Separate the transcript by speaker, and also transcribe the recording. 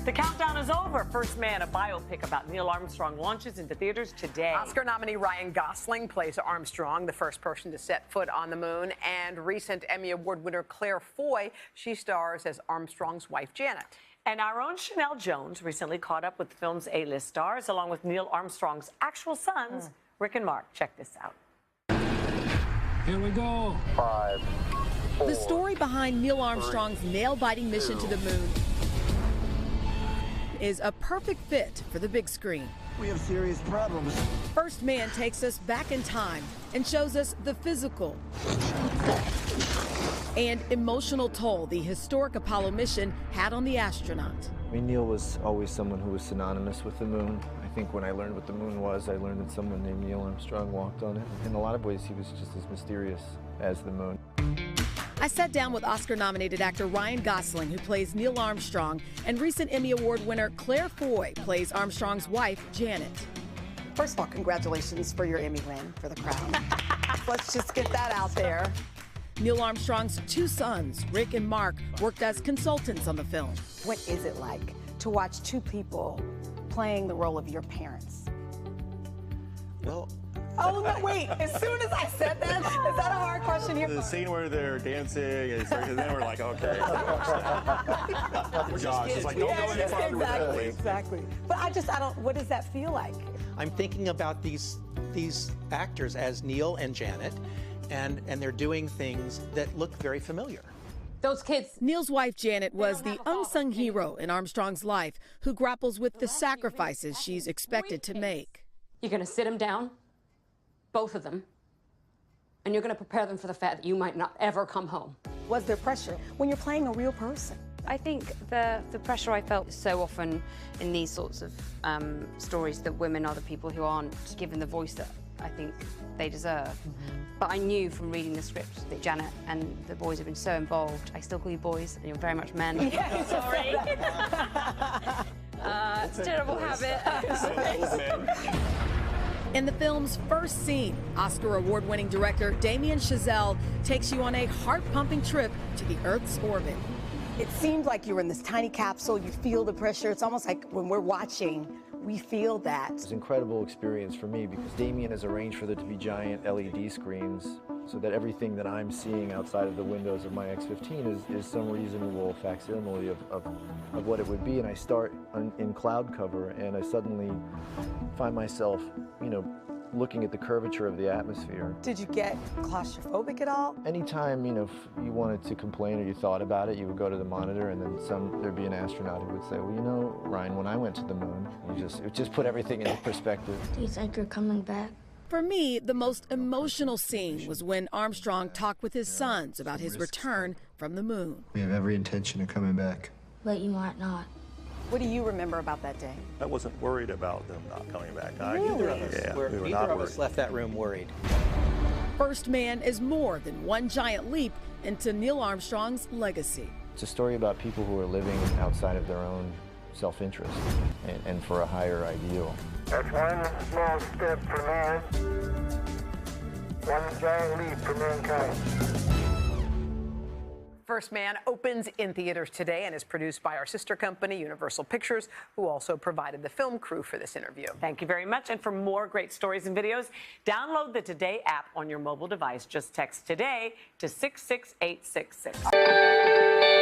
Speaker 1: The countdown is over. First Man, a biopic about Neil Armstrong, launches into theaters today.
Speaker 2: Oscar nominee Ryan Gosling plays Armstrong, the first person to set foot on the moon. And recent Emmy Award winner Claire Foy, she stars as Armstrong's wife, Janet.
Speaker 1: And our own Sheinelle Jones recently caught up with the film's A-list stars, along with Neil Armstrong's actual sons, Rick and Mark. Check this out.
Speaker 3: Here we go.
Speaker 4: 5, 4,
Speaker 5: the story behind Neil Armstrong's nail-biting mission to the moon is a perfect fit for the big screen.
Speaker 3: We have serious problems.
Speaker 5: First Man takes us back in time and shows us the physical and emotional toll the historic Apollo mission had on the astronaut.
Speaker 6: I mean, Neil was always someone who was synonymous with the moon. I think when I learned what the moon was, I learned that someone named Neil Armstrong walked on it. In a lot of ways, he was just as mysterious as the moon.
Speaker 5: I sat down with Oscar-nominated actor Ryan Gosling, who plays Neil Armstrong, and recent Emmy Award winner Claire Foy plays Armstrong's wife, Janet.
Speaker 7: First of all, congratulations for your Emmy win for The Crown. Let's just get that out there.
Speaker 5: Neil Armstrong's two sons, Rick and Mark, worked as consultants on the film.
Speaker 7: What is it like to watch two people playing the role of your parents?
Speaker 8: Well,
Speaker 7: oh, no, wait. As soon as I said that, is that a hard question here?
Speaker 8: the scene where they're dancing, and then we're like, okay. Josh, it's like, don't go any farther with that, please.
Speaker 7: Exactly. But I don't, what does that feel like?
Speaker 9: I'm thinking about these actors as Neil and Janet, and they're doing things that look very familiar.
Speaker 10: Those kids.
Speaker 5: Neil's wife, Janet, was the unsung hero in Armstrong's life who grapples with the sacrifices she's expected to make.
Speaker 10: You're going to sit them down, both of them, and you're going to prepare them for the fact that you might not ever come home.
Speaker 7: Was there pressure when you're playing a real person?
Speaker 11: I think the pressure I felt so often in these sorts of stories that women are the people who aren't given the voice that I think they deserve. But I knew from reading the script that Janet and the boys have been so involved. I still call you boys, and you're very much men.
Speaker 7: Yeah,
Speaker 11: sorry. It's a terrible habit.
Speaker 5: In the film's first scene, Oscar award-winning director Damien Chazelle takes you on a heart-pumping trip to the Earth's orbit.
Speaker 7: It seemed like you were in this tiny capsule. You feel the pressure. It's almost like when we're watching, we feel that.
Speaker 6: It's an incredible experience for me because Damien has arranged for there to be giant LED screens so that everything that I'm seeing outside of the windows of my X-15 is some reasonable facsimile of what it would be. And I start in cloud cover and I suddenly find myself, looking at the curvature of the atmosphere.
Speaker 7: Did you get claustrophobic at all?
Speaker 6: Anytime, if you wanted to complain or you thought about it, you would go to the monitor and then there'd be an astronaut who would say, well, Ryan, when I went to the moon, it just put everything into perspective.
Speaker 12: Do you think you're coming back?
Speaker 5: For me, the most emotional scene was when Armstrong talked with his sons about his return from the moon.
Speaker 13: We have every intention of coming back.
Speaker 12: But you might not.
Speaker 7: What do you remember about that day?
Speaker 8: I wasn't worried about them not coming back.
Speaker 9: Neither of us,
Speaker 8: we
Speaker 9: neither of us left that room worried.
Speaker 5: First Man is more than one giant leap into Neil Armstrong's legacy.
Speaker 6: It's a story about people who are living outside of their own self-interest and for a higher ideal.
Speaker 4: That's one small step for man, one giant leap for mankind.
Speaker 2: First Man opens in theaters today and is produced by our sister company, Universal Pictures, who also provided the film crew for this interview.
Speaker 1: Thank you very much. And for more great stories and videos, download the Today app on your mobile device. Just text Today to 66866.